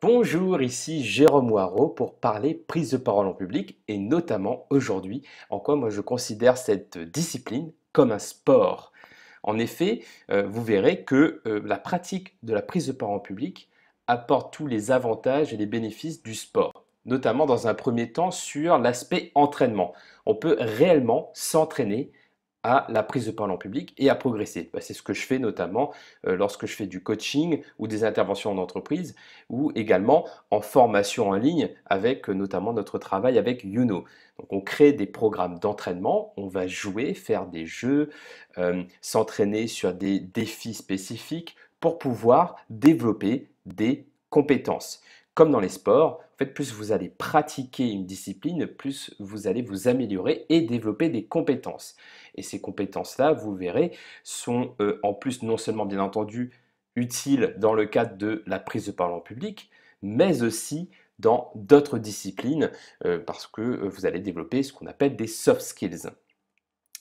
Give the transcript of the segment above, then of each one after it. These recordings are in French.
Bonjour, ici Jérôme Waro pour parler prise de parole en public et notamment aujourd'hui en quoi moi je considère cette discipline comme un sport. En effet, vous verrez que la pratique de la prise de parole en public apporte tous les avantages et les bénéfices du sport, notamment dans un premier temps sur l'aspect entraînement. On peut réellement s'entraîner à la prise de parole en public et à progresser. C'est ce que je fais notamment lorsque je fais du coaching ou des interventions en entreprise ou également en formation en ligne avec notamment notre travail avec Youno. Donc on crée des programmes d'entraînement, on va jouer, faire des jeux, s'entraîner sur des défis spécifiques pour pouvoir développer des compétences. Comme dans les sports, en fait, plus vous allez pratiquer une discipline, plus vous allez vous améliorer et développer des compétences. Et ces compétences-là, vous verrez, sont en plus non seulement bien entendu utiles dans le cadre de la prise de parole en public, mais aussi dans d'autres disciplines, parce que vous allez développer ce qu'on appelle des soft skills.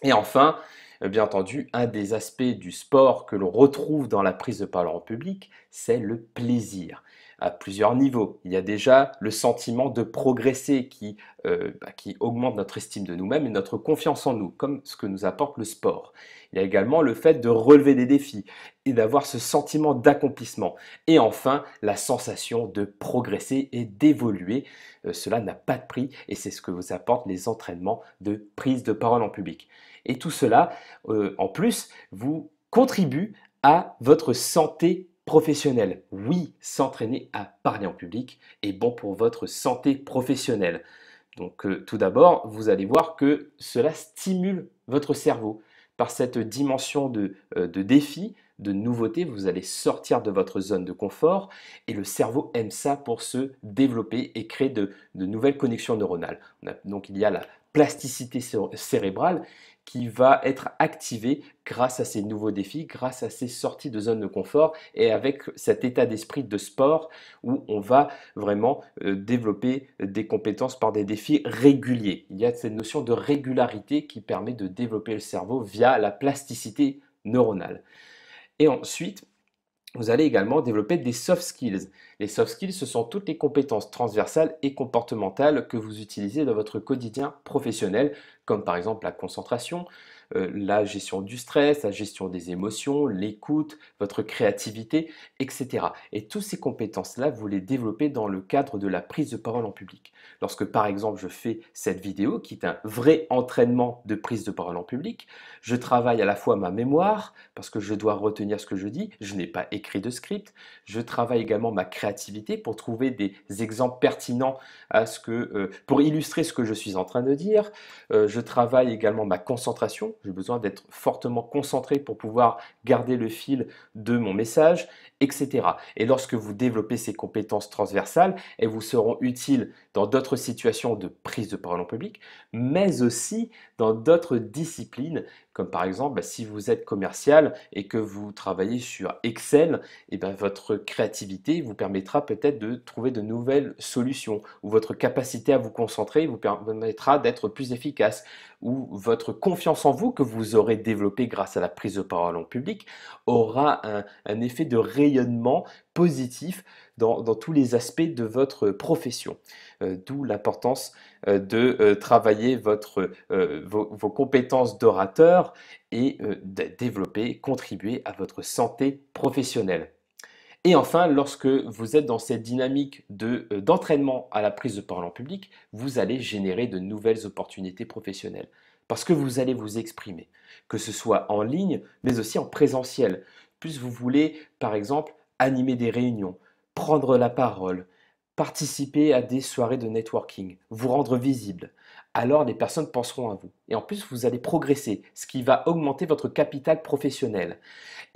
Et enfin, bien entendu, un des aspects du sport que l'on retrouve dans la prise de parole en public, c'est le plaisir. À plusieurs niveaux. Il y a déjà le sentiment de progresser qui augmente notre estime de nous-mêmes et notre confiance en nous, comme ce que nous apporte le sport. Il y a également le fait de relever des défis et d'avoir ce sentiment d'accomplissement. Et enfin, la sensation de progresser et d'évoluer. Cela n'a pas de prix et c'est ce que vous apportent les entraînements de prise de parole en public. Et tout cela, en plus, vous contribue à votre santé professionnelle. Oui, s'entraîner à parler en public est bon pour votre santé professionnelle. Donc tout d'abord, vous allez voir que cela stimule votre cerveau. Par cette dimension de défi, de nouveauté, vous allez sortir de votre zone de confort et le cerveau aime ça pour se développer et créer de nouvelles connexions neuronales. Donc il y a la plasticité cérébrale qui va être activée grâce à ces nouveaux défis, grâce à ces sorties de zone de confort et avec cet état d'esprit de sport où on va vraiment développer des compétences par des défis réguliers. Il y a cette notion de régularité qui permet de développer le cerveau via la plasticité neuronale. Et ensuite, vous allez également développer des soft skills. Les soft skills, ce sont toutes les compétences transversales et comportementales que vous utilisez dans votre quotidien professionnel, comme par exemple la concentration, la gestion du stress, la gestion des émotions, l'écoute, votre créativité, etc. Et toutes ces compétences-là, vous les développez dans le cadre de la prise de parole en public. Lorsque par exemple je fais cette vidéo, qui est un vrai entraînement de prise de parole en public, je travaille à la fois ma mémoire, parce que je dois retenir ce que je dis, je n'ai pas écrit de script, je travaille également ma créativité pour trouver des exemples pertinents pour illustrer ce que je suis en train de dire, je travaille également ma concentration, j'ai besoin d'être fortement concentré pour pouvoir garder le fil de mon message, etc. Et lorsque vous développez ces compétences transversales, elles vous seront utiles dans d'autres situations de prise de parole en public, mais aussi dans d'autres disciplines, comme par exemple si vous êtes commercial et que vous travaillez sur Excel, et votre créativité vous permettra peut-être de trouver de nouvelles solutions, ou votre capacité à vous concentrer vous permettra d'être plus efficace, ou votre confiance en vous que vous aurez développée grâce à la prise de parole en public aura un effet de rayonnement positif dans tous les aspects de votre profession. D'où l'importance de travailler vos compétences d'orateur et de développer, contribuer à votre santé professionnelle. Et enfin, lorsque vous êtes dans cette dynamique d'entraînement à la prise de parole en public, vous allez générer de nouvelles opportunités professionnelles. Parce que vous allez vous exprimer, que ce soit en ligne, mais aussi en présentiel. Plus vous voulez, par exemple, animer des réunions, prendre la parole, participer à des soirées de networking, vous rendre visible, alors les personnes penseront à vous. Et en plus, vous allez progresser, ce qui va augmenter votre capital professionnel.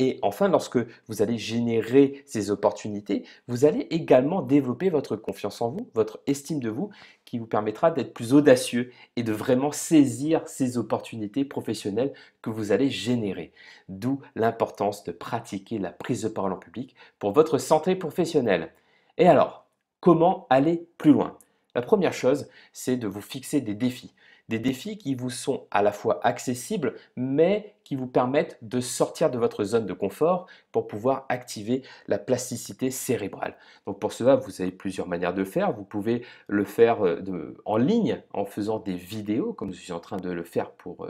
Et enfin, lorsque vous allez générer ces opportunités, vous allez également développer votre confiance en vous, votre estime de vous, qui vous permettra d'être plus audacieux et de vraiment saisir ces opportunités professionnelles que vous allez générer. D'où l'importance de pratiquer la prise de parole en public pour votre santé professionnelle. Et alors, comment aller plus loin? La première chose, c'est de vous fixer des défis. Des défis qui vous sont à la fois accessibles, mais qui vous permettent de sortir de votre zone de confort pour pouvoir activer la plasticité cérébrale. Donc pour cela, vous avez plusieurs manières de le faire. Vous pouvez le faire en ligne en faisant des vidéos, comme je suis en train de le faire pour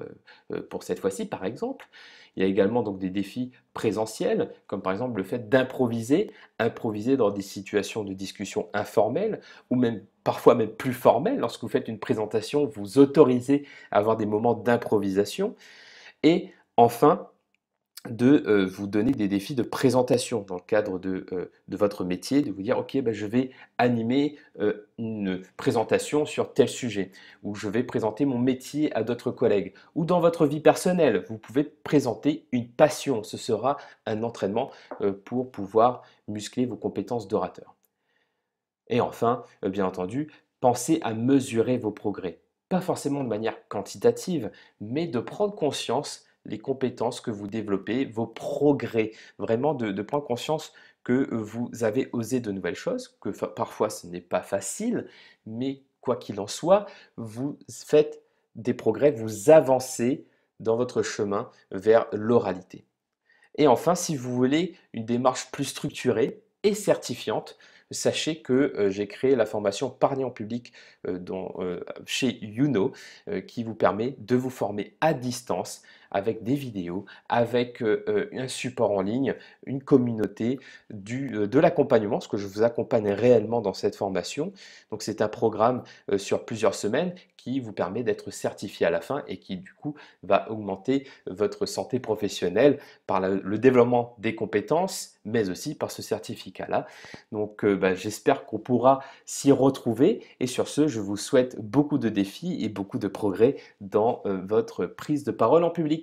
cette fois-ci, par exemple. Il y a également donc des défis présentiels, comme par exemple le fait d'improviser, improviser dans des situations de discussion informelles, ou même parfois même plus formelles. Lorsque vous faites une présentation, vous autorisez à avoir des moments d'improvisation. Et enfin, de vous donner des défis de présentation dans le cadre de votre métier, de vous dire, OK, ben, je vais animer une présentation sur tel sujet, ou je vais présenter mon métier à d'autres collègues, ou dans votre vie personnelle, vous pouvez présenter une passion. Ce sera un entraînement pour pouvoir muscler vos compétences d'orateur. Et enfin, bien entendu, pensez à mesurer vos progrès. Pas forcément de manière quantitative, mais de prendre conscience les compétences que vous développez, vos progrès. Vraiment de prendre conscience que vous avez osé de nouvelles choses, que parfois ce n'est pas facile, mais quoi qu'il en soit, vous faites des progrès, vous avancez dans votre chemin vers l'oralité. Et enfin, si vous voulez une démarche plus structurée et certifiante, sachez que j'ai créé la formation Parler en public chez Youno qui vous permet de vous former à distance avec des vidéos, avec un support en ligne, une communauté, de l'accompagnement, parce que je vous accompagne réellement dans cette formation. Donc c'est un programme sur plusieurs semaines qui vous permet d'être certifié à la fin et qui du coup va augmenter votre santé professionnelle par le développement des compétences, mais aussi par ce certificat-là. Donc bah, j'espère qu'on pourra s'y retrouver et sur ce, je vous souhaite beaucoup de défis et beaucoup de progrès dans votre prise de parole en public.